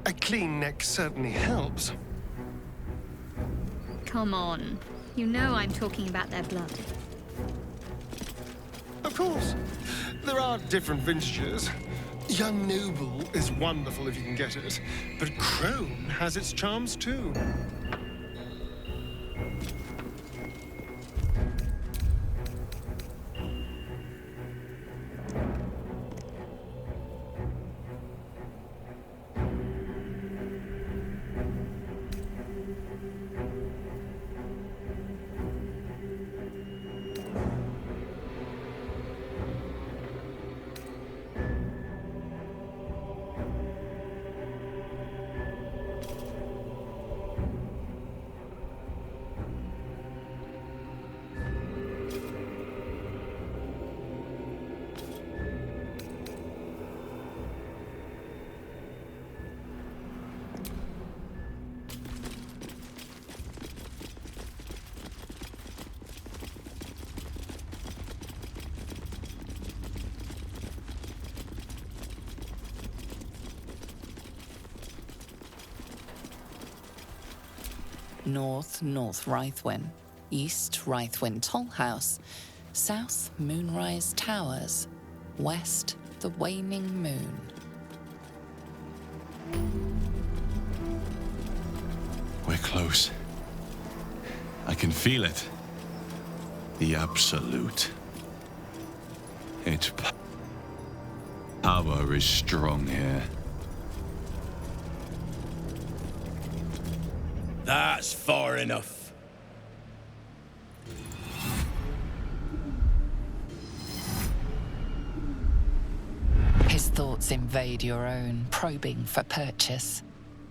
A clean neck certainly helps. Come on. You know I'm talking about their blood. Of course. There are different vintages. Young Noble is wonderful if you can get it, but Crone has its charms too. North Rythwin, East Rythwin Tollhouse, South Moonrise Towers, West the Waning Moon. We're close. I can feel it. The Absolute. Its power is strong here. That's far enough. His thoughts invade your own, probing for purchase.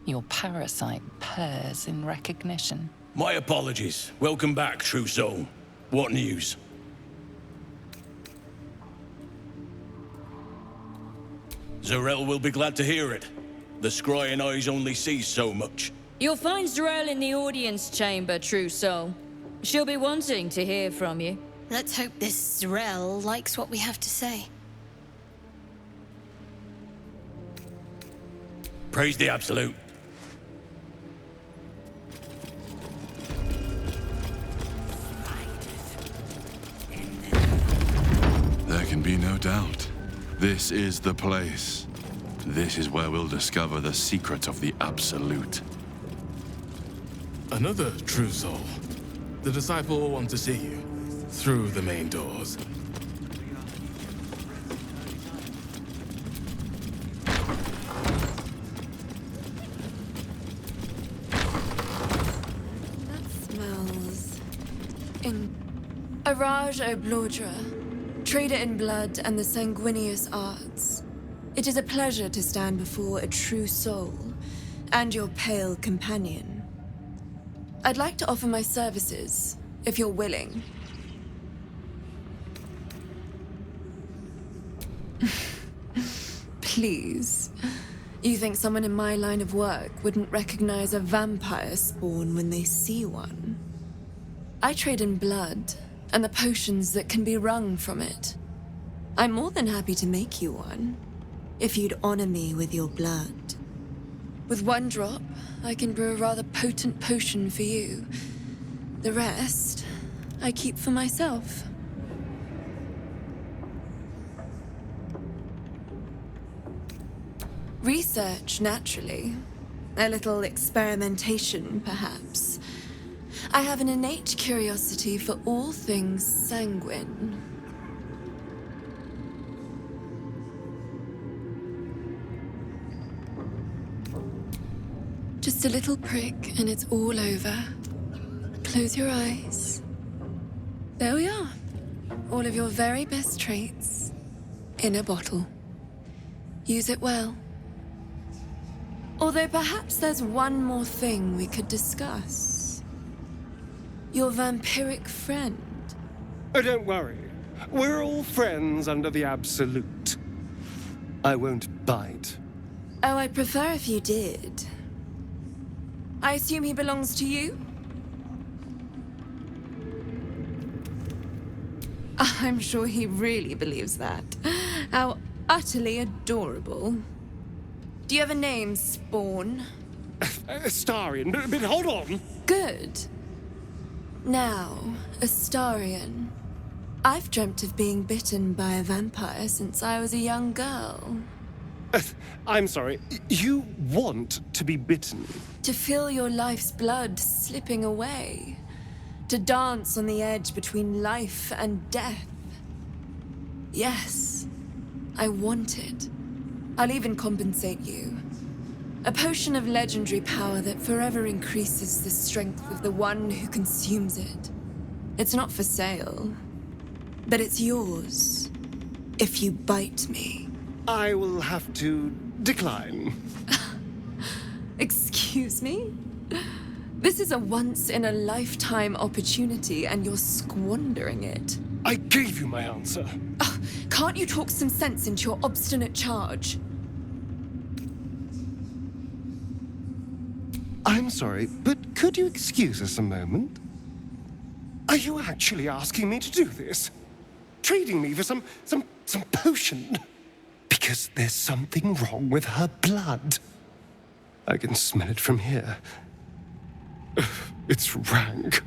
Your parasite purrs in recognition. My apologies. Welcome back, true soul. What news? Zarel will be glad to hear it. The scrying eyes only see so much. You'll find Zarel in the audience chamber, true soul. She'll be wanting to hear from you. Let's hope this Zarel likes what we have to say. Praise the Absolute. There can be no doubt. This is the place. This is where we'll discover the secret of the Absolute. Another true soul. The disciple will want to see you through the main doors. That smells... Araj Oblodra, trader in blood and the sanguineous arts. It is a pleasure to stand before a true soul and your pale companion. I'd like to offer my services, if you're willing. Please. You think someone in my line of work wouldn't recognize a vampire spawn when they see one? I trade in blood, and the potions that can be wrung from it. I'm more than happy to make you one, if you'd honor me with your blood. With one drop, I can brew a rather potent potion for you. The rest, I keep for myself. Research, naturally. A little experimentation, perhaps. I have an innate curiosity for all things sanguine. Just a little prick and it's all over. Close your eyes. There we are. All of your very best traits in a bottle. Use it well. Although perhaps there's one more thing we could discuss. Your vampiric friend. Oh, don't worry. We're all friends under the Absolute. I won't bite. Oh, I'd prefer if you did. I assume he belongs to you? I'm sure he really believes that. How utterly adorable. Do you have a name, Spawn? Astarion, but hold on. Good. Now, Astarion. I've dreamt of being bitten by a vampire since I was a young girl. I'm sorry, you want to be bitten? To feel your life's blood slipping away. To dance on the edge between life and death. Yes, I want it. I'll even compensate you. A potion of legendary power that forever increases the strength of the one who consumes it. It's not for sale, but it's yours if you bite me. I will have to decline. Excuse me? This is a once-in-a-lifetime opportunity, and you're squandering it. I gave you my answer. Can't you talk some sense into your obstinate charge? I'm sorry, but could you excuse us a moment? Are you actually asking me to do this? Trading me for some potion? Because there's something wrong with her blood. I can smell it from here. It's rank.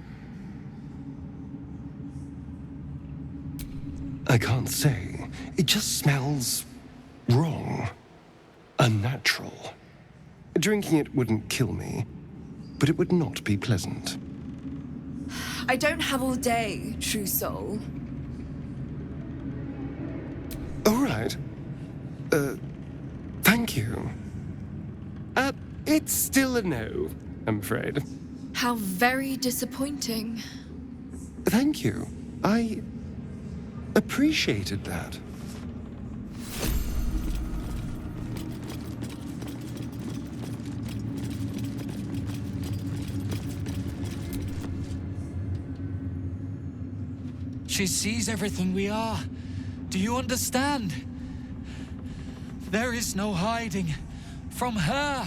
I can't say. It just smells wrong. Unnatural. Drinking it wouldn't kill me, but it would not be pleasant. I don't have all day, true soul. All right. Thank you. It's still a no, I'm afraid. How very disappointing. Thank you. I appreciated that. She sees everything we are. Do you understand? There is no hiding from her.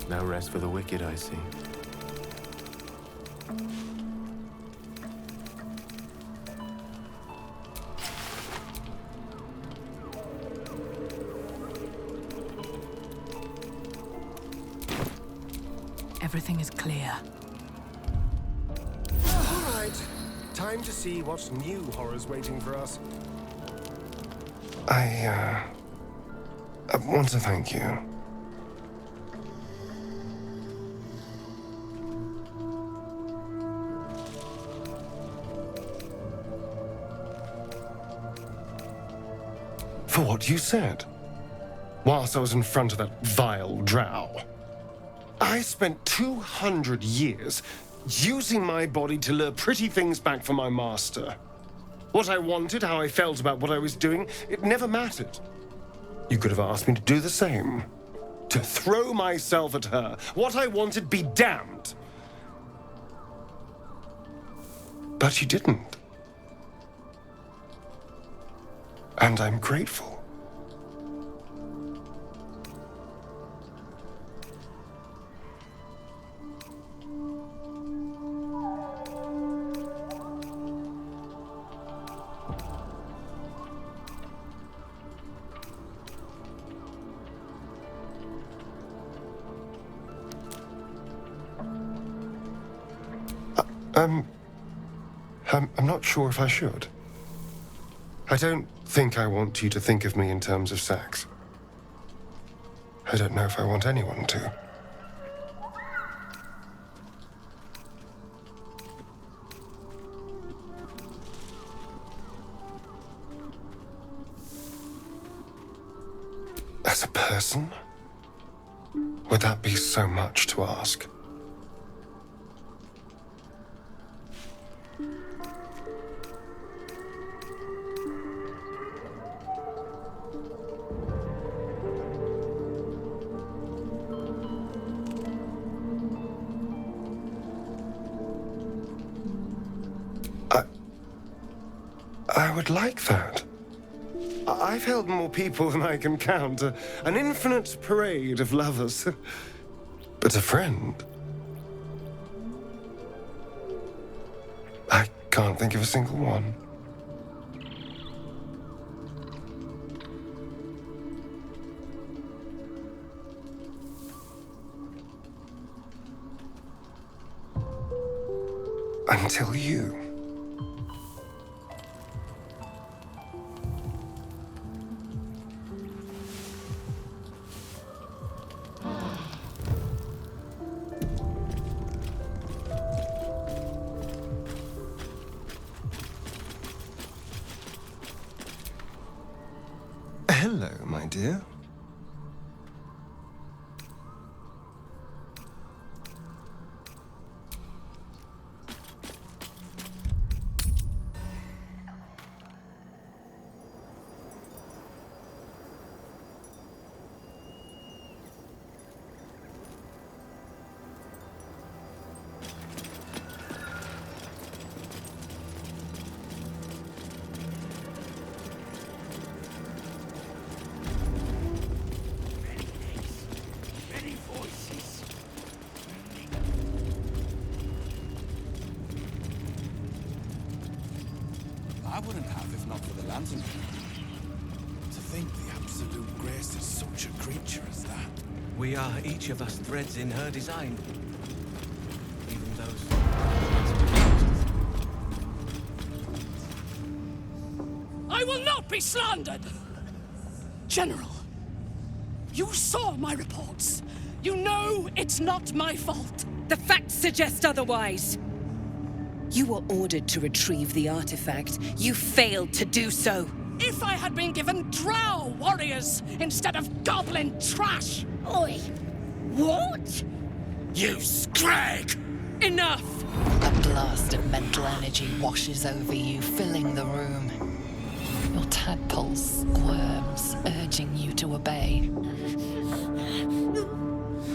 No rest for the wicked, I see. Everything is clear. All right. Time to see what new horror's waiting for us. I want to thank you. For what you said, whilst I was in front of that vile drow. I spent 200 years using my body to lure pretty things back from my master. What I wanted, how I felt about what I was doing, it never mattered. You could have asked me to do the same. To throw myself at her. What I wanted, be damned. But you didn't. And I'm grateful. I'm not sure if I should. I don't think I want you to think of me in terms of sex. I don't know if I want anyone to. As a person. person? Would that be so much to ask? I would like that. I've held more people than I can count. An infinite parade of lovers. But a friend? I can't think of a single one. Until you. Hello, my dear. I wouldn't have if not for the lantern. To think the absolute grace is such a creature as that. We are each of us threads in her design. Even those... I will not be slandered! General, you saw my reports. You know it's not my fault. The facts suggest otherwise. You were ordered to retrieve the artifact. You failed to do so. If I had been given drow warriors instead of goblin trash! Oi! What? You scrag! Enough! A blast of mental energy washes over you, filling the room. Your tadpoles squirms, urging you to obey.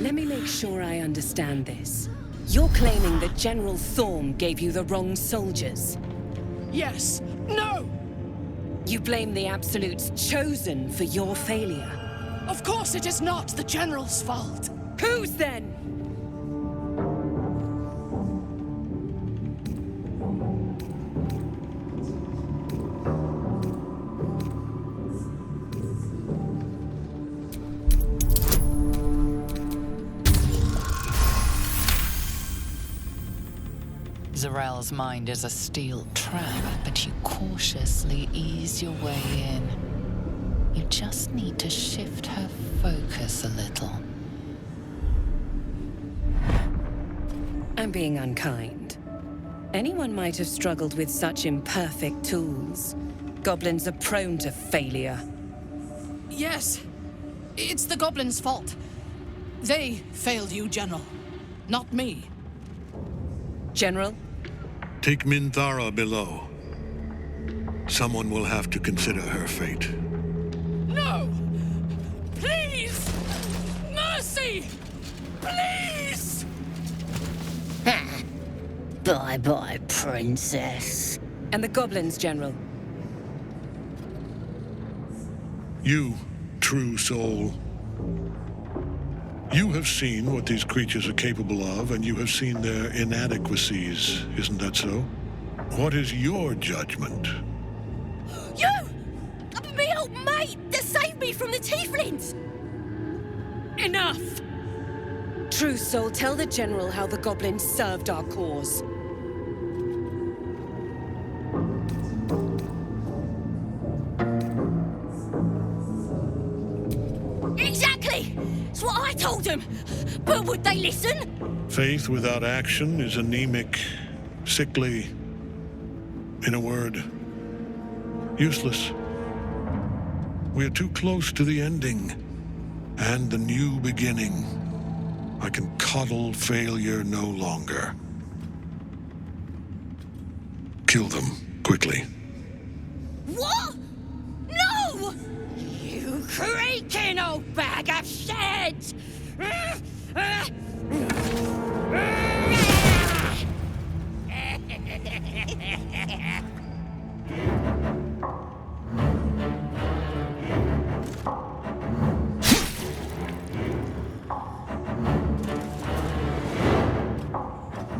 Let me make sure I understand this. You're claiming that General Thorm gave you the wrong soldiers? Yes. No! You blame the Absolutes chosen for your failure? Of course it is not the General's fault. Whose then? Zarel's mind is a steel trap, but you cautiously ease your way in. You just need to shift her focus a little. I'm being unkind. Anyone might have struggled with such imperfect tools. Goblins are prone to failure. Yes. It's the goblins' fault. They failed you, General. Not me. General? Take Minthara below. Someone will have to consider her fate. No! Please! Mercy! Please! Bye-bye, princess. And the goblins, General? You, true soul. You have seen what these creatures are capable of, and you have seen their inadequacies, isn't that so? What is your judgment? You! Me old mate that saved me from the tieflings! Enough! True soul, tell the General how the goblins served our cause. Exactly! It's what I told them! But would they listen? Faith without action is anemic, sickly, in a word, useless. We are too close to the ending, and the new beginning. I can coddle failure no longer. Kill them, quickly. What? No! You creaking old bag of shit!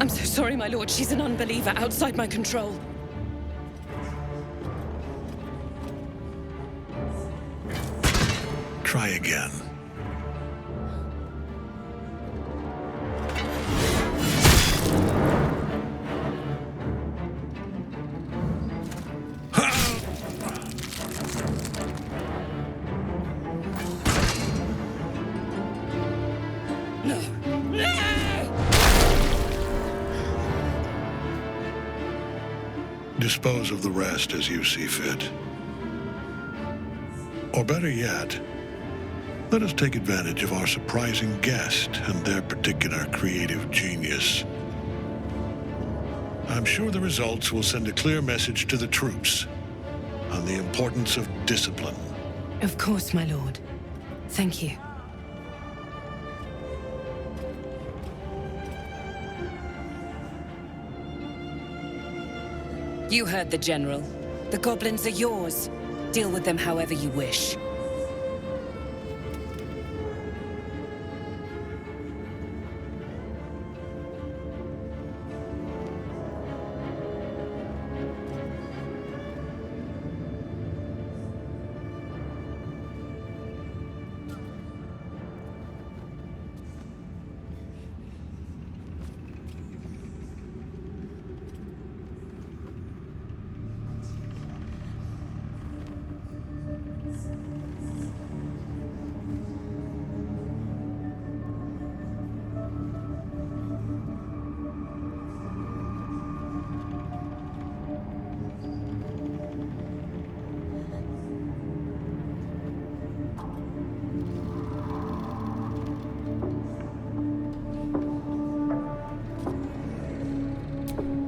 I'm so sorry, my lord. She's an unbeliever outside my control. Try again. Dispose of the rest as you see fit. Or better yet, let us take advantage of our surprising guest and their particular creative genius. I'm sure the results will send a clear message to the troops on the importance of discipline. Of course, my lord. Thank you. You heard the General. The goblins are yours. Deal with them however you wish.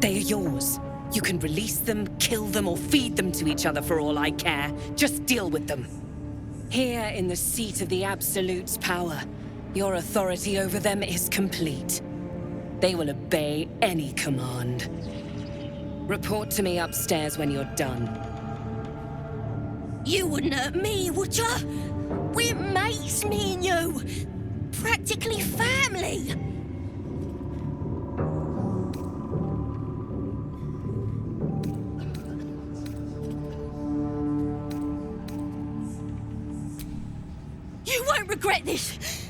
They are yours. You can release them, kill them, or feed them to each other for all I care. Just deal with them. Here in the seat of the Absolute's power, your authority over them is complete. They will obey any command. Report to me upstairs when you're done. You wouldn't hurt me, would ya? We're mates, me and you. Practically family. You won't regret this.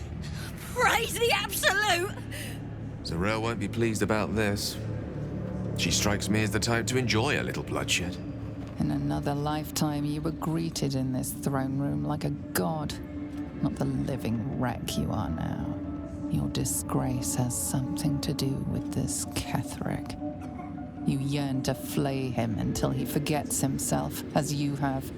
Praise the Absolute. Zarel won't be pleased about this. She strikes me as the type to enjoy a little bloodshed. In another lifetime, you were greeted in this throne room like a god, not the living wreck you are now. Your disgrace has something to do with this Ketheric. You yearn to flay him until he forgets himself, as you have.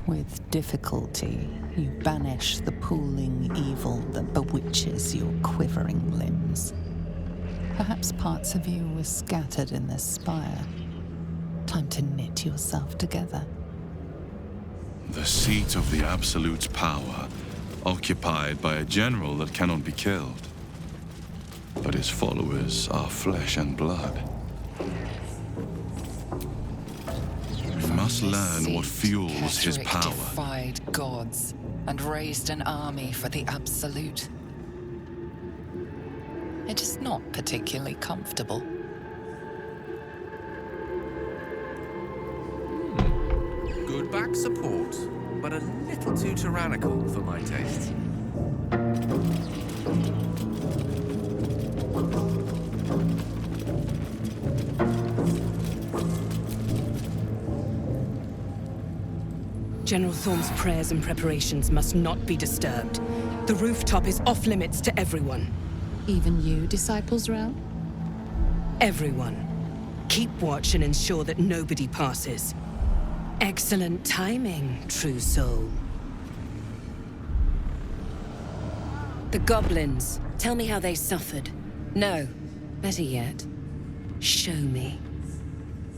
With difficulty, you banish the pooling evil that bewitches your quivering limbs. Perhaps parts of you were scattered in this spire. Time to knit yourself together. The seat of the Absolute's power, occupied by a general that cannot be killed. But his followers are flesh and blood. We must learn what fuels his Ketheric power. defied gods and raised an army for the Absolute. It is not particularly comfortable. Good back support, but a little too tyrannical for my taste. General Thorm's prayers and preparations must not be disturbed. The rooftop is off limits to everyone. Even you, Disciples Realm? Everyone. Keep watch and ensure that nobody passes. Excellent timing, true soul. The goblins, tell me how they suffered. No, better yet, show me.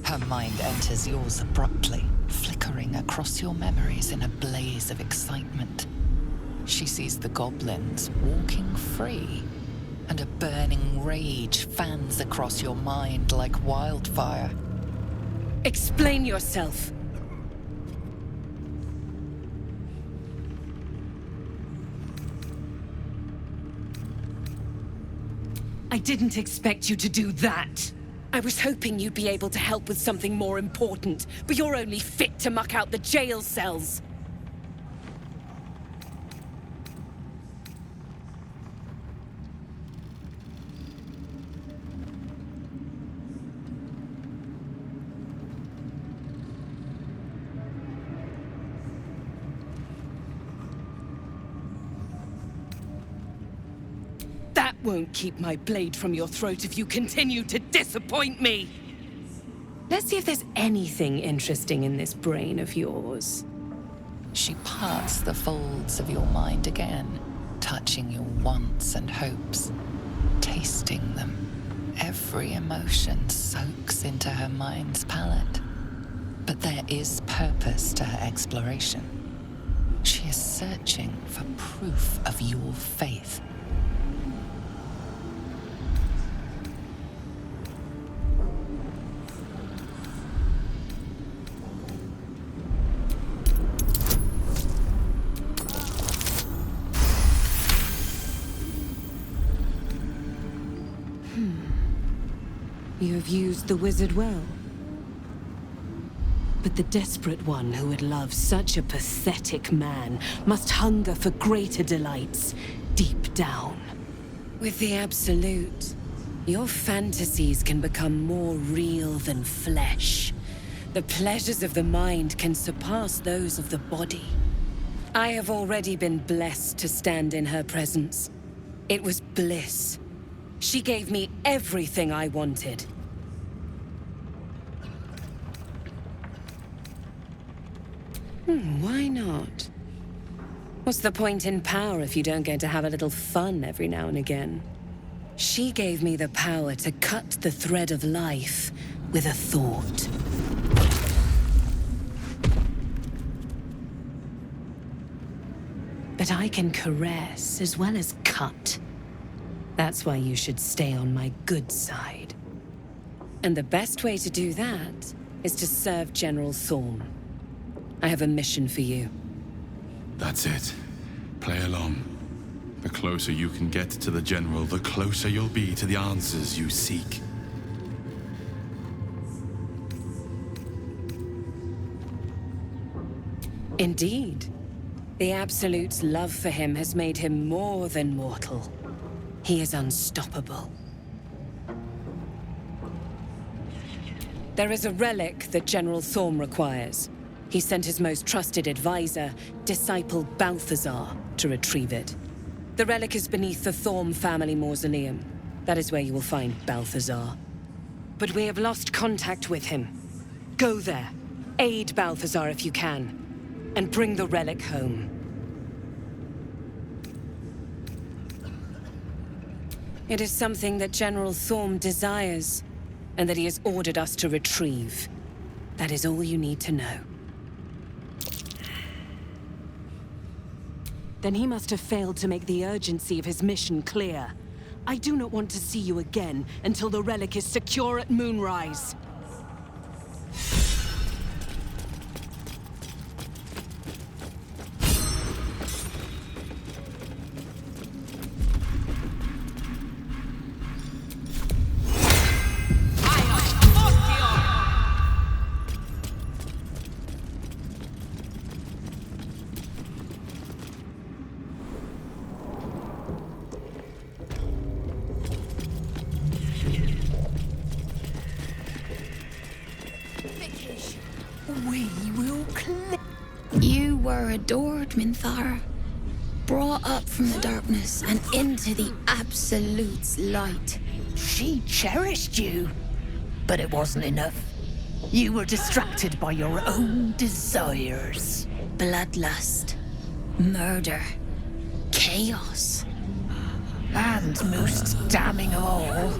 Her mind enters yours abruptly, flickering across your memories in a blaze of excitement. She sees the goblins walking free, and a burning rage fans across your mind like wildfire. Explain yourself. I didn't expect you to do that. I was hoping you'd be able to help with something more important, but you're only fit to muck out the jail cells. That won't keep my blade from your throat if you continue to disappoint me! Let's see if there's anything interesting in this brain of yours. She parts the folds of your mind again, touching your wants and hopes, tasting them. Every emotion soaks into her mind's palate. But there is purpose to her exploration. She is searching for proof of your faith. You have used the wizard well. But the desperate one who would love such a pathetic man must hunger for greater delights deep down. With the Absolute, your fantasies can become more real than flesh. The pleasures of the mind can surpass those of the body. I have already been blessed to stand in her presence. It was bliss. She gave me everything I wanted. Why not? What's the point in power if you don't get to have a little fun every now and again? She gave me the power to cut the thread of life with a thought. But I can caress as well as cut. That's why you should stay on my good side. And the best way to do that is to serve General Thorm. I have a mission for you. That's it. Play along. The closer you can get to the General, the closer you'll be to the answers you seek. Indeed. The Absolute's love for him has made him more than mortal. He is unstoppable. There is a relic that General Thorm requires. He sent his most trusted advisor, disciple Balthazar, to retrieve it. The relic is beneath the Thorm family mausoleum. That is where you will find Balthazar. But we have lost contact with him. Go there, aid Balthazar if you can, and bring the relic home. It is something that General Thorm desires, and that he has ordered us to retrieve. That is all you need to know. Then he must have failed to make the urgency of his mission clear. I do not want to see you again until the relic is secure at moonrise. You were adored, Minthara. Brought up from the darkness and into the Absolute's light. She cherished you, but it wasn't enough. You were distracted by your own desires. Bloodlust, murder, chaos. And most damning of all,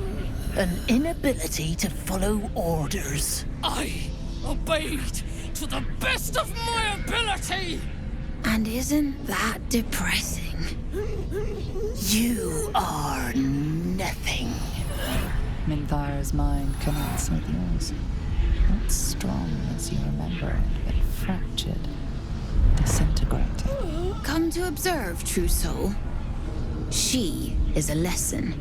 an inability to follow orders. I obeyed to the best of my ability! And isn't that depressing? You are nothing. Minthara's mind connects with yours. Not strong as you remember it, but fractured, disintegrating. Come to observe, true soul. She is a lesson.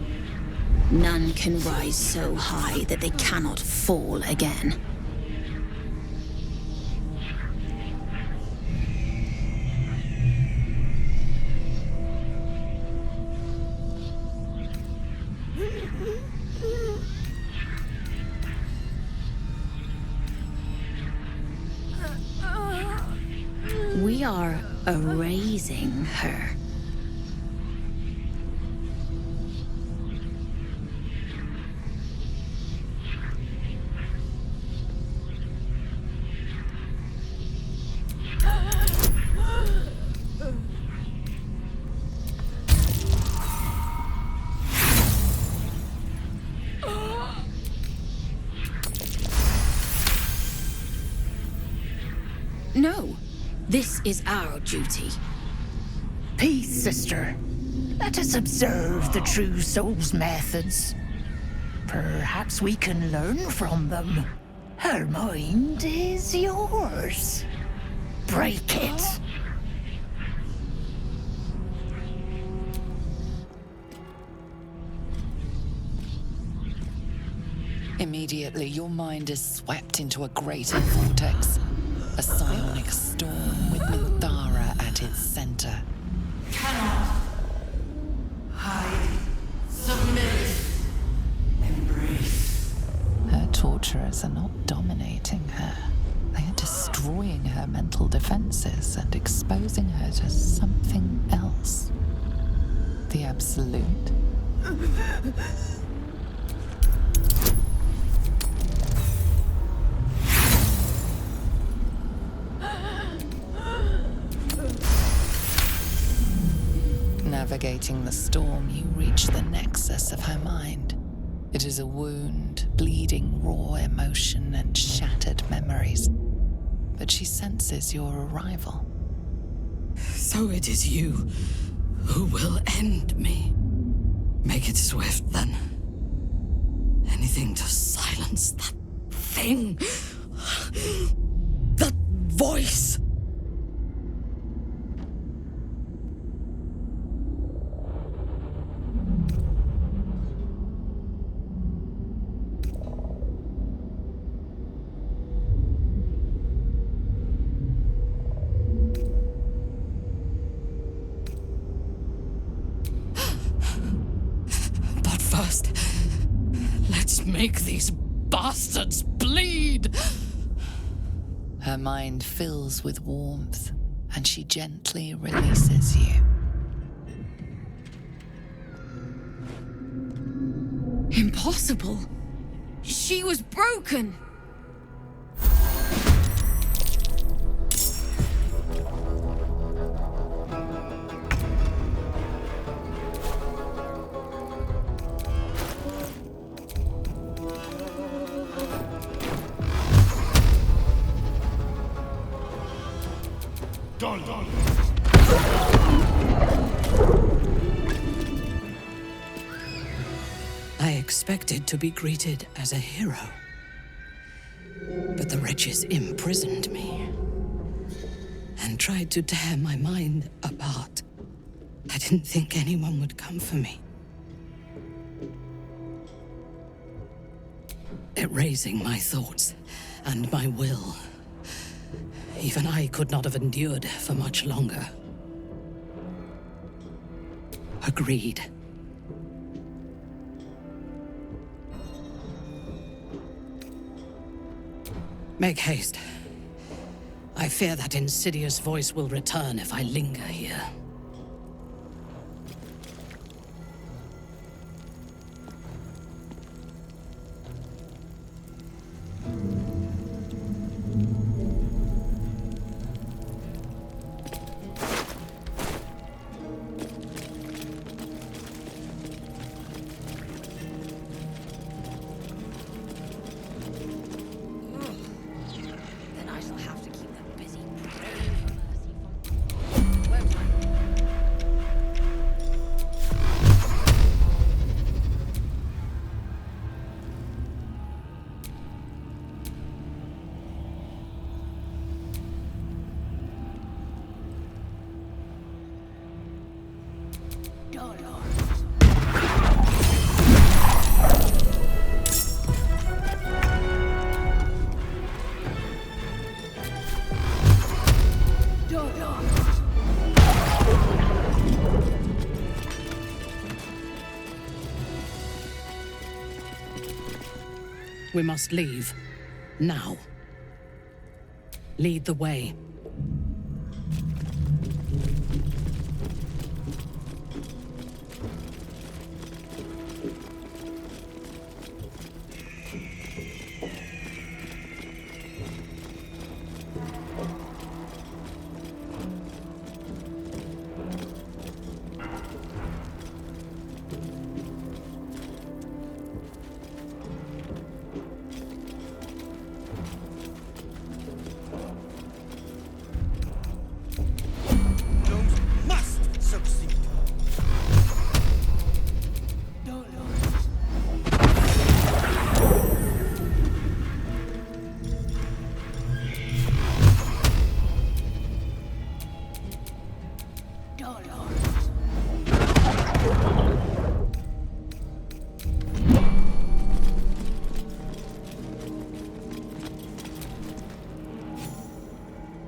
None can rise so high that they cannot fall again. We are erasing her. No, this is our duty. Peace, sister. Let us observe the true soul's methods. Perhaps we can learn from them. Her mind is yours. Break it. Immediately, your mind is swept into a greater vortex. A psionic storm with Minthara at its center. Cannot hide. Submit. Embrace. Her torturers are not dominating her. They are destroying her mental defenses and exposing her to something else. The Absolute. Navigating the storm, you reach the nexus of her mind. It is a wound, bleeding raw emotion and shattered memories. But she senses your arrival. So it is you who will end me. Make it swift, then. Anything to silence that thing. That voice. First, let's make these bastards bleed! Her mind fills with warmth, and she gently releases you. Impossible. She was broken. I expected to be greeted as a hero. But the wretches imprisoned me and tried to tear my mind apart. I didn't think anyone would come for me. Erasing my thoughts and my will. Even I could not have endured for much longer. Agreed. Make haste. I fear that insidious voice will return if I linger here. We must leave. Now. Lead the way.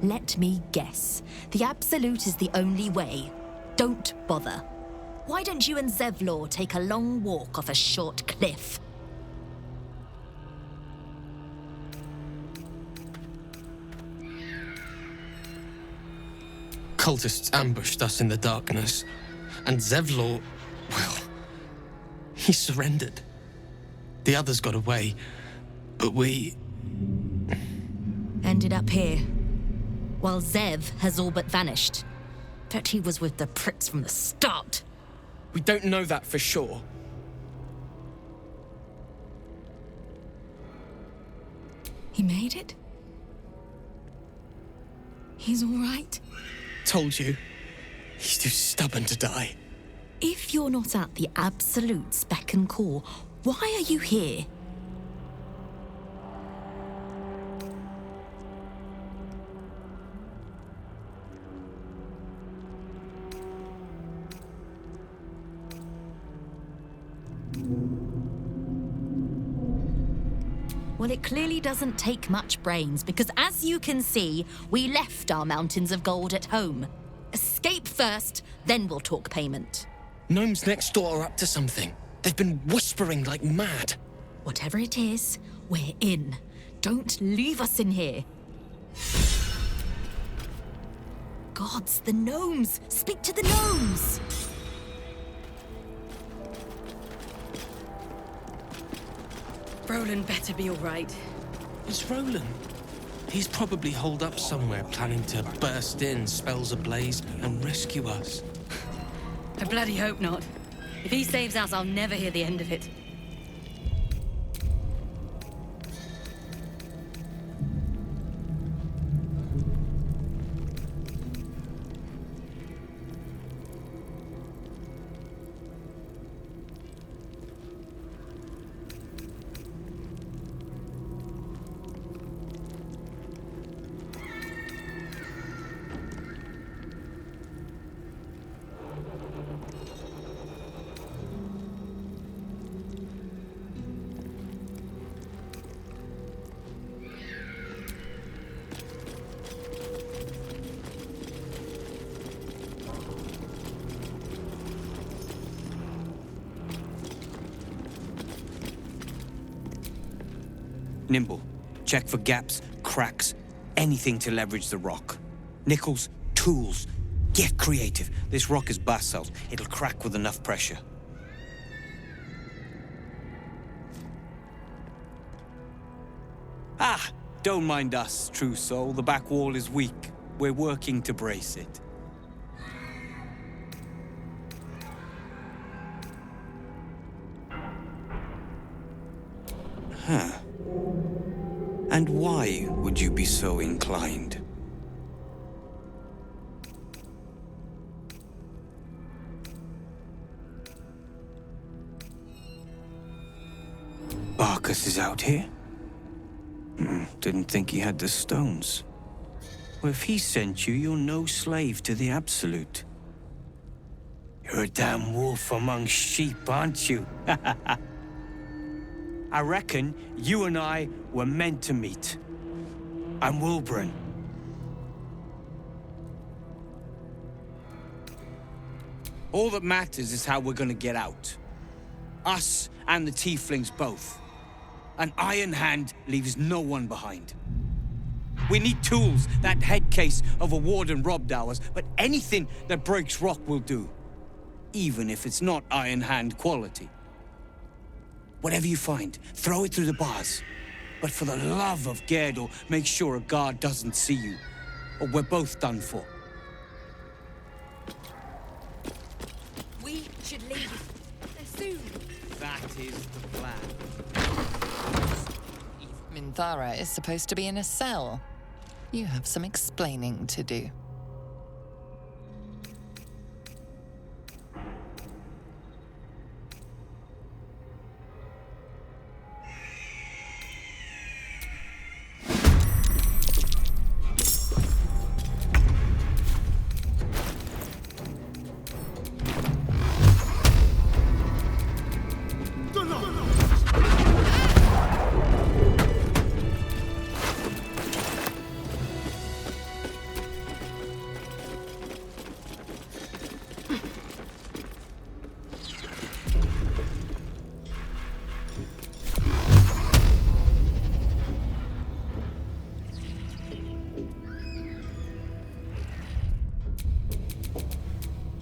Let me guess. The Absolute is the only way. Don't bother. Why don't you and Zevlor take a long walk off a short cliff? Cultists ambushed us in the darkness, and Zevlor, well, he surrendered. The others got away, but we... Ended up here. While Zev has all but vanished. Bet he was with the pricks from the start. We don't know that for sure. He made it? He's all right? Told you. He's too stubborn to die. If you're not at the Absolute Spec and Core, why are you here? Well, it clearly doesn't take much brains, because as you can see, we left our mountains of gold at home. Escape first, then we'll talk payment. Gnomes next door are up to something. They've been whispering like mad. Whatever it is, we're in. Don't leave us in here. Gods, the gnomes! Speak to the gnomes! Roland better be all right. It's Roland. He's probably holed up somewhere, planning to burst in, spells ablaze, and rescue us. I bloody hope not. If he saves us, I'll never hear the end of it. Nimble. Check for gaps, cracks, anything to leverage the rock. Nichols, tools. Get creative. This rock is basalt. It'll crack with enough pressure. Ah! Don't mind us, true soul. The back wall is weak. We're working to brace it. Huh. And why would you be so inclined? Barkus is out here? Didn't think he had the stones. Well, if he sent you, you're no slave to the Absolute. You're a damn wolf among sheep, aren't you? I reckon you and I were meant to meet. I'm Wilburn. All that matters is how we're gonna get out. Us and the tieflings both. An iron hand leaves no one behind. We need tools. That head case of a warden robbed ours, but anything that breaks rock will do. Even if it's not iron hand quality. Whatever you find, throw it through the bars. But for the love of Gerdor, make sure a guard doesn't see you, or we're both done for. We should leave soon. That is the plan. Minthara is supposed to be in a cell. You have some explaining to do.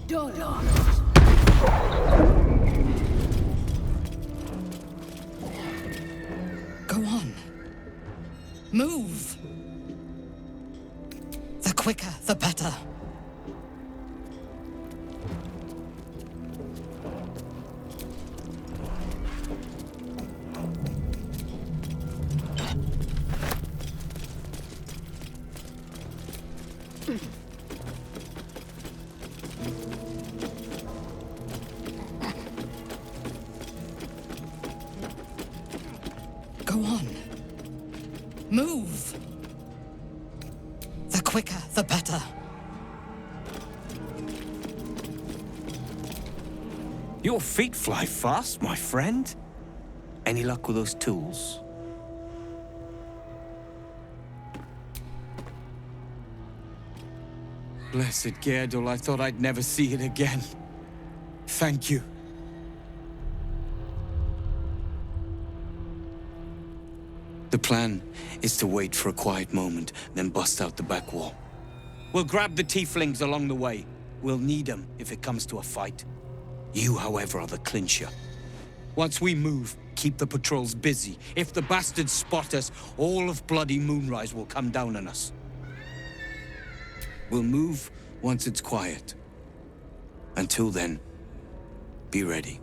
Go on. Move. The quicker, the better. Go on. Move. The quicker, the better. Your feet fly fast, my friend. Any luck with those tools? Blessed Gerdul, I thought I'd never see it again. Thank you. The plan is to wait for a quiet moment, then bust out the back wall. We'll grab the tieflings along the way. We'll need them if it comes to a fight. You, however, are the clincher. Once we move, keep the patrols busy. If the bastards spot us, all of bloody Moonrise will come down on us. We'll move once it's quiet. Until then, be ready.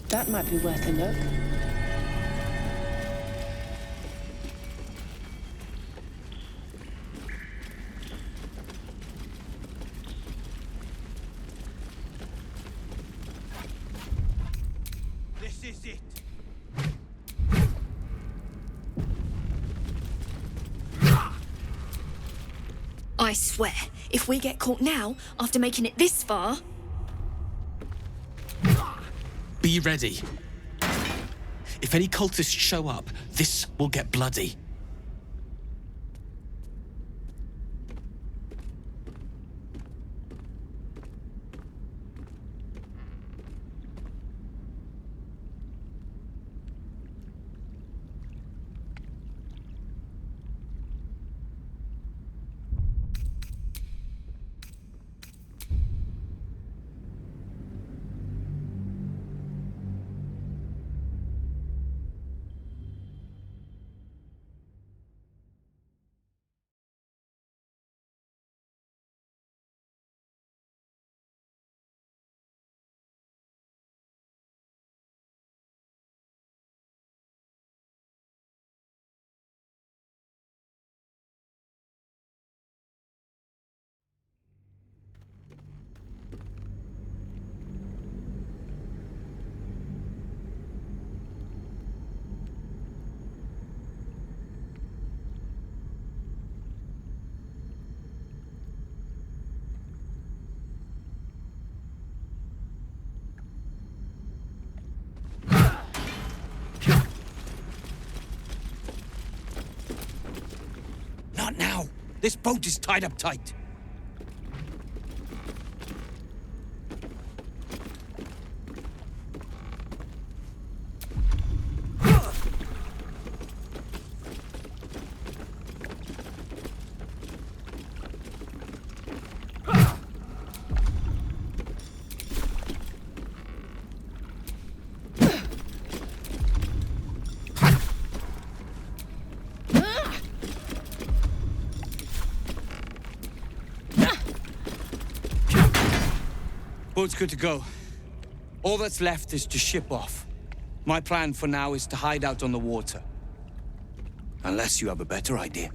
That might be worth a look. This is it. I swear, if we get caught now, after making it this far... Be ready. If any cultists show up, this will get bloody. now. This boat is tied up tight. Boat's good to go. All that's left is to ship off. My plan for now is to hide out on the water. Unless you have a better idea.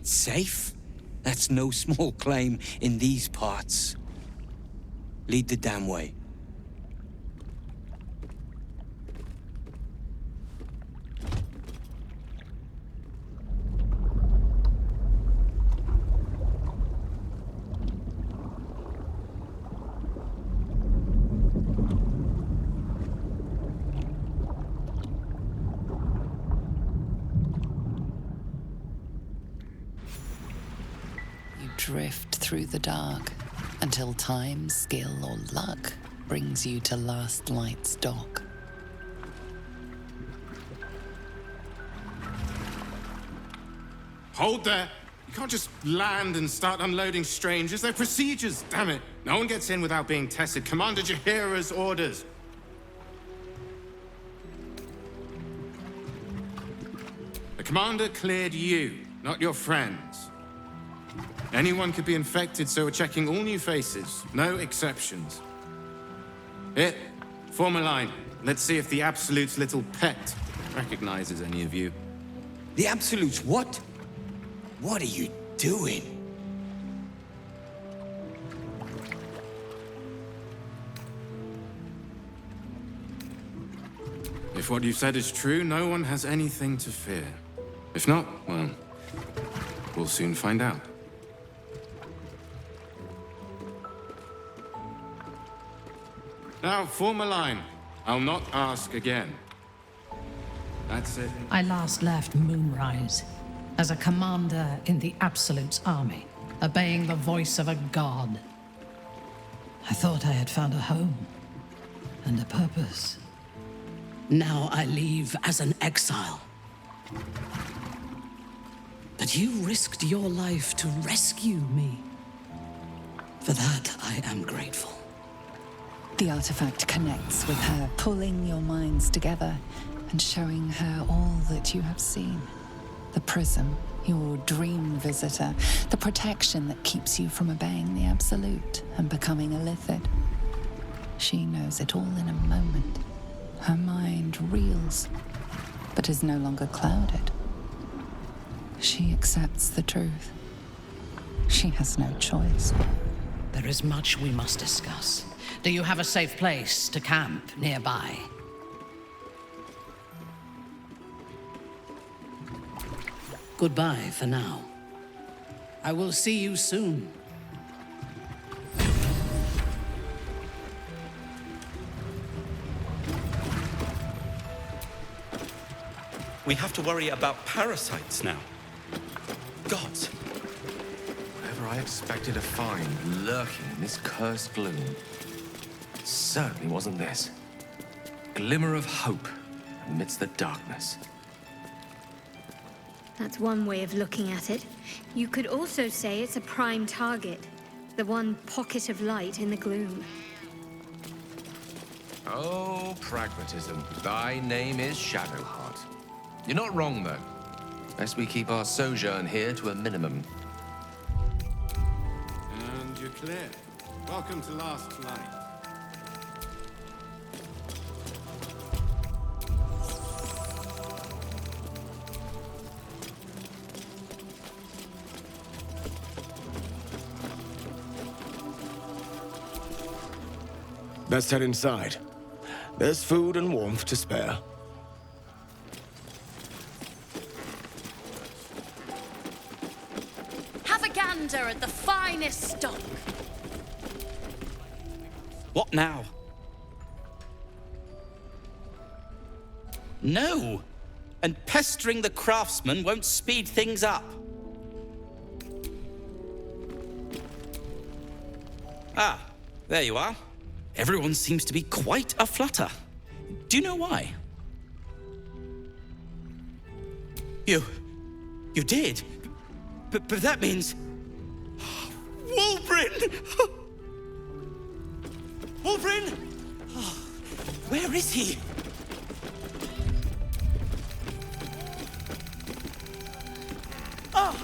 Safe? That's no small claim in these parts. Lead the damn way. Drift through the dark until time, skill, or luck brings you to Last Light's dock. Hold there! You can't just land and start unloading strangers. They're procedures, damn it! No one gets in without being tested. Commander Jaheira's orders. The commander cleared you, not your friends. Anyone could be infected, so we're checking all new faces. No exceptions. Here, form a line. Let's see if the Absolute's little pet recognizes any of you. The Absolute's what? What are you doing? If what you've said is true, no one has anything to fear. If not, well, we'll soon find out. Now, form a line. I'll not ask again. That's it. I last left Moonrise as a commander in the Absolute's army, obeying the voice of a god. I thought I had found a home and a purpose. Now I leave as an exile. But you risked your life to rescue me. For that, I am grateful. The artifact connects with her, pulling your minds together and showing her all that you have seen. The prism, your dream visitor, the protection that keeps you from obeying the Absolute and becoming a Lithid. She knows it all in a moment. Her mind reels, but is no longer clouded. She accepts the truth. She has no choice. There is much we must discuss. Do you have a safe place to camp nearby? Goodbye for now. I will see you soon. We have to worry about parasites now. Gods. Whatever I expected to find lurking in this cursed gloom, it certainly wasn't this. Glimmer of hope amidst the darkness. That's one way of looking at it. You could also say it's a prime target. The one pocket of light in the gloom. Oh, pragmatism. Thy name is Shadowheart. You're not wrong, though. Best we keep our sojourn here to a minimum. And you're clear. Welcome to Last Light. Let's head inside. There's food and warmth to spare. Have a gander at the finest stock. What now? No. And pestering the craftsman won't speed things up. Ah, there you are. Everyone seems to be quite aflutter. Do you know why? You did? But that means... Wulbrin! Wulbrin! Oh, where is he? Ah!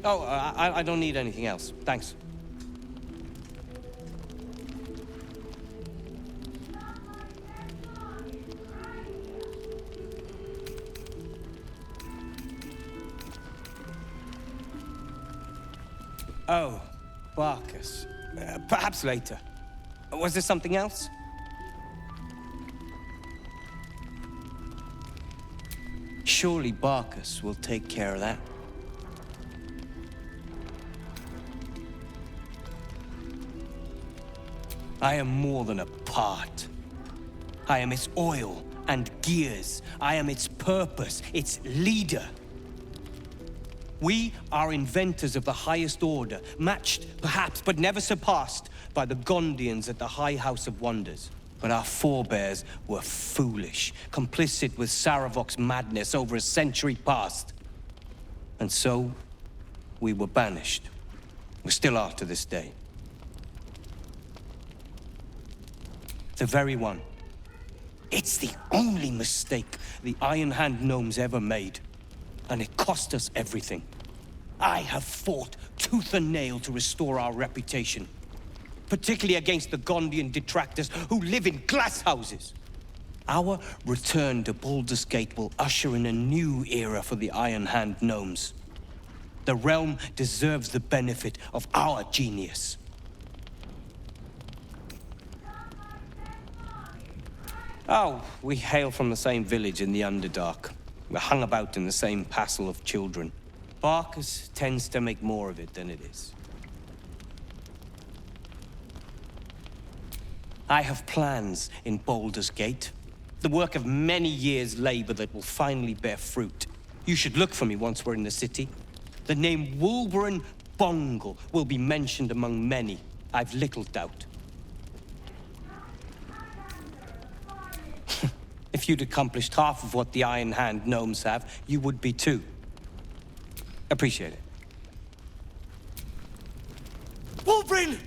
Oh, I don't need anything else. Thanks. Oh, Barkus. Perhaps later. Was there something else? Surely Barkus will take care of that. I am more than a part. I am its oil and gears. I am its purpose, its leader. We are inventors of the highest order, matched, perhaps, but never surpassed by the Gondians at the High House of Wonders. But our forebears were foolish, complicit with Saravok's madness over a century past. And so, we were banished. We still are to this day. The very one. It's the only mistake the Iron Hand gnomes ever made. And it cost us everything. I have fought tooth and nail to restore our reputation. Particularly against the Gondian detractors who live in glass houses. Our return to Baldur's Gate will usher in a new era for the Iron Hand gnomes. The realm deserves the benefit of our genius. Oh, we hail from the same village in the Underdark. We're hung about in the same passel of children. Barkus tends to make more of it than it is. I have plans in Baldur's Gate. The work of many years' labor that will finally bear fruit. You should look for me once we're in the city. The name Wulbrin Bongal will be mentioned among many, I've little doubt. If you'd accomplished half of what the Iron Hand gnomes have, you would be too. Appreciate it. Wulbrin!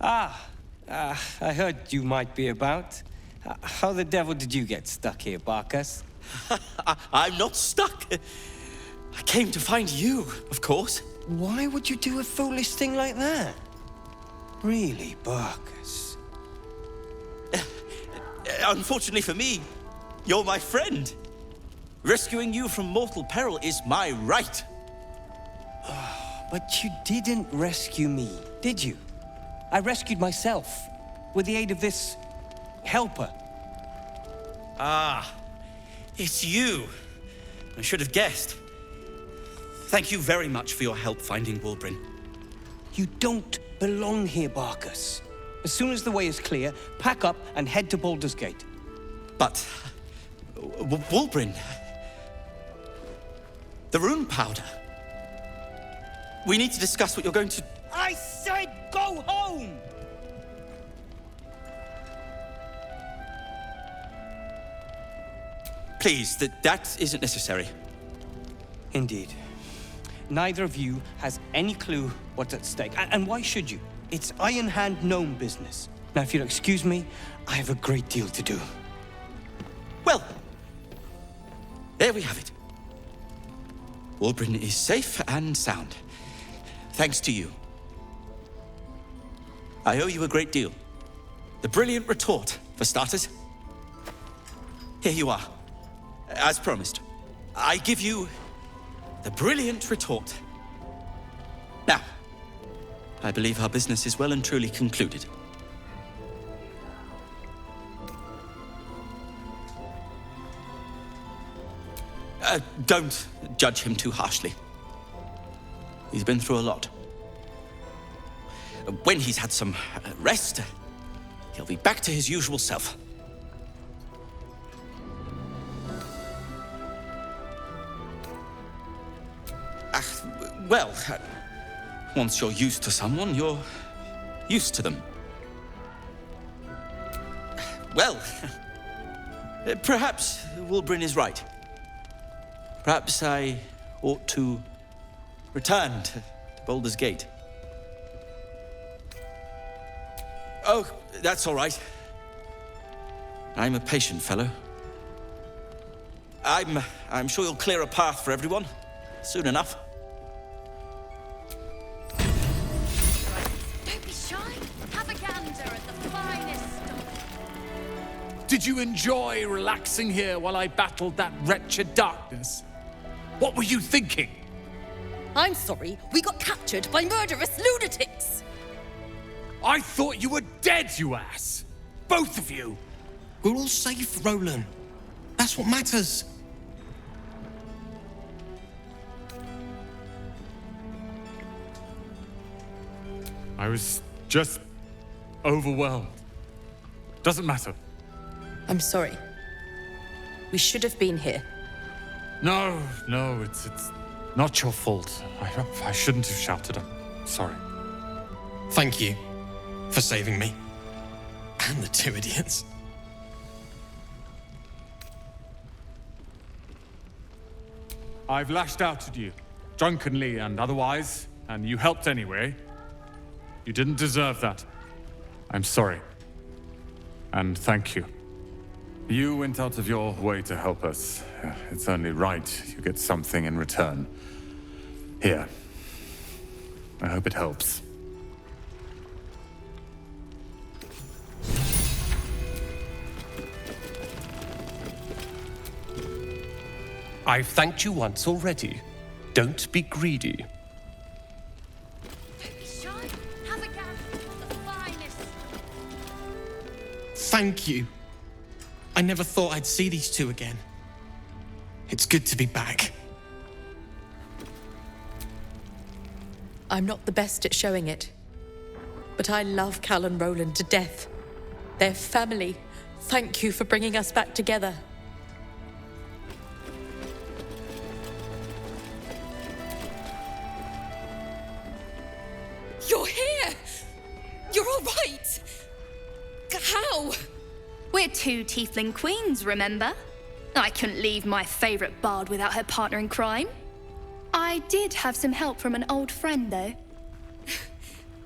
I heard you might be about. How the devil did you get stuck here, Barkus? I'm not stuck. I came to find you, of course. Why would you do a foolish thing like that? Really, Barkus? Unfortunately for me, you're my friend. Rescuing you from mortal peril is my right. But you didn't rescue me, did you? I rescued myself, with the aid of this helper. Ah, it's you. I should have guessed. Thank you very much for your help finding Wulbrin. You don't belong here, Barkus. As soon as the way is clear, pack up and head to Baldur's Gate. But... Wulbrin... The rune powder... We need to discuss what you're going to... I said go home! Please, that isn't necessary. Indeed. Neither of you has any clue what's at stake. And why should you? It's Iron Hand gnome business. Now, if you'll excuse me, I have a great deal to do. Well, there we have it. Wulbrin is safe and sound. Thanks to you. I owe you a great deal. The brilliant retort, for starters. Here you are. As promised, I give you the brilliant retort. Now, I believe our business is well and truly concluded. Don't judge him too harshly. He's been through a lot. When he's had some rest, he'll be back to his usual self. Well, once you're used to someone, you're used to them. Well, perhaps Wulbrin is right. Perhaps I ought to return to Baldur's Gate. Oh, that's all right. I'm a patient fellow. I'm sure you'll clear a path for everyone soon enough. Don't be shy. Have a gander at the finest. Did you enjoy relaxing here while I battled that wretched darkness? What were you thinking? I'm sorry, we got captured by murderous lunatics. I thought you were dead, you ass! Both of you! We're all safe, Roland. That's what matters. I was just overwhelmed. Doesn't matter. I'm sorry. We should have been here. No, it's not your fault. I shouldn't have shouted. I'm sorry. Thank you for saving me. And the two idiots. I've lashed out at you, drunkenly and otherwise, and you helped anyway. You didn't deserve that. I'm sorry. And thank you. You went out of your way to help us. It's only right you get something in return. Here. I hope it helps. I've thanked you once already. Don't be greedy. Don't be shy. Have a gander at the finest. Thank you. I never thought I'd see these two again. It's good to be back. I'm not the best at showing it, but I love Cal and Roland to death. They're family. Thank you for bringing us back together. You're here! You're all right! How? We're two tiefling queens, remember? I couldn't leave my favorite bard without her partner in crime. I did have some help from an old friend, though.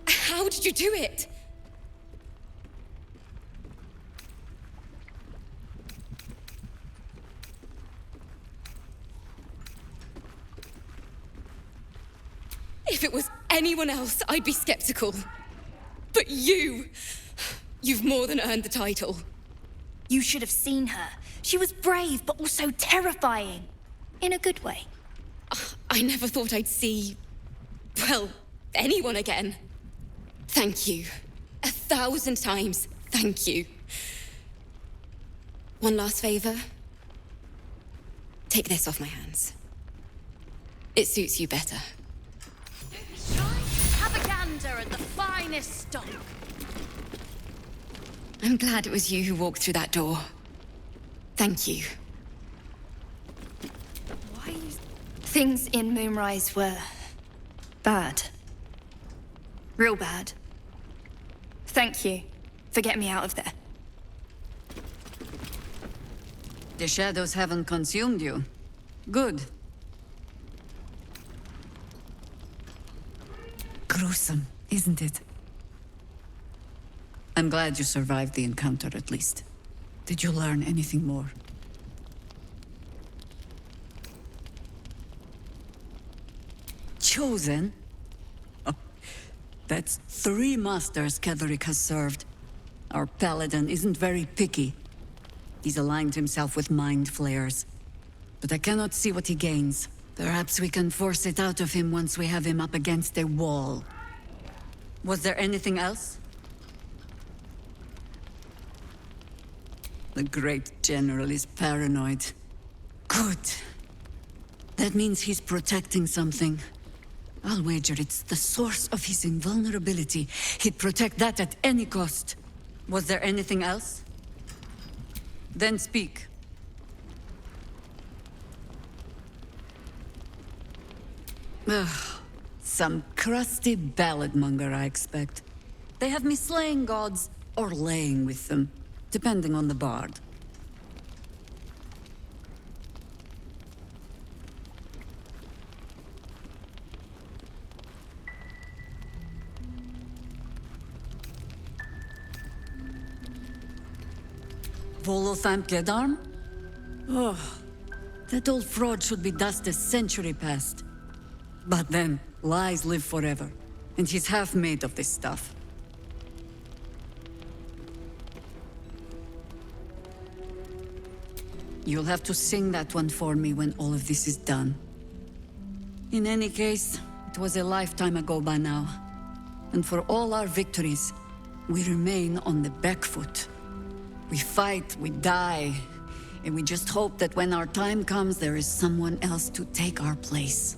How did you do it? If it was anyone else, I'd be skeptical. But you've more than earned the title. You should have seen her. She was brave, but also terrifying. In a good way. I never thought I'd see, well, anyone again. Thank you. 1,000 times, thank you. One last favor. Take this off my hands. It suits you better. Don't be shy. Have a gander at the finest stock. I'm glad it was you who walked through that door. Thank you. Why? Things in Moonrise were bad. Real bad. Thank you for getting me out of there. The shadows haven't consumed you. Good. Gruesome, isn't it? I'm glad you survived the encounter, at least. Did you learn anything more? Chosen? Oh, that's 3 masters Ketheric has served. Our paladin isn't very picky. He's aligned himself with mind flayers. But I cannot see what he gains. Perhaps we can force it out of him once we have him up against a wall. Was there anything else? The great general is paranoid. Good. That means he's protecting something. I'll wager it's the source of his invulnerability. He'd protect that at any cost. Was there anything else? Then speak. Ugh, some crusty ballad monger, I expect. They have me slaying gods or laying with them, depending on the bard. Volothamp Gedarm? Oh, that old fraud should be dust a century past. But then, lies live forever, and he's half made of this stuff. You'll have to sing that one for me when all of this is done. In any case, it was a lifetime ago by now. And for all our victories, we remain on the back foot. We fight, we die, and we just hope that when our time comes, there is someone else to take our place.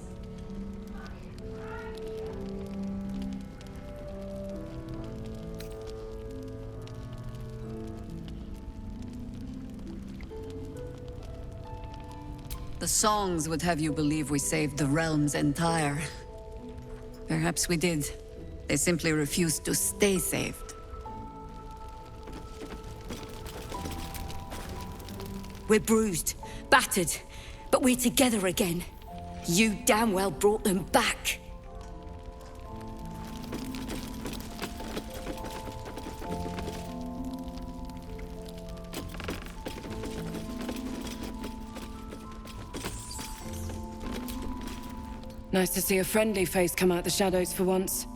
The songs would have you believe we saved the realm's entire. Perhaps we did. They simply refused to stay saved. We're bruised, battered, but we're together again. You damn well brought them back. Nice to see a friendly face come out the shadows for once.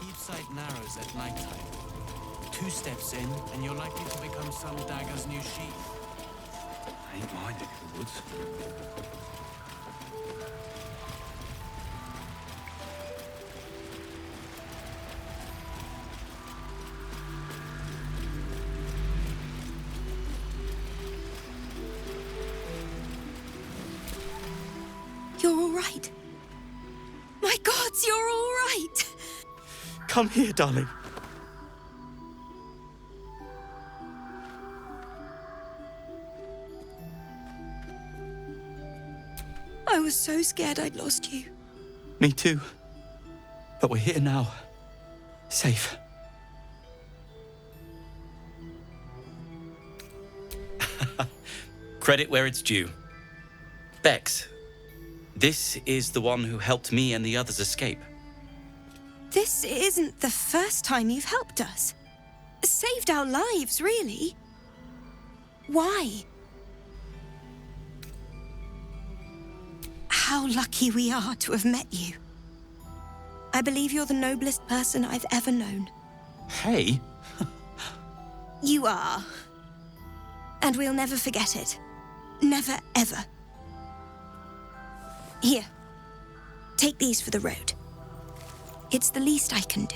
Each sight narrows at nighttime. 2 steps in, and you're likely to become some dagger's new sheath. Ain't my neck of the woods. You're all right. My gods, you're all right. Come here, darling. I was so scared I'd lost you. Me too. But we're here now. Safe. Credit where it's due. Bex, this is the one who helped me and the others escape. This isn't the first time you've helped us. Saved our lives, really. Why? How lucky we are to have met you. I believe you're the noblest person I've ever known. Hey? You are. And we'll never forget it. Never, ever. Here. Take these for the road. It's the least I can do.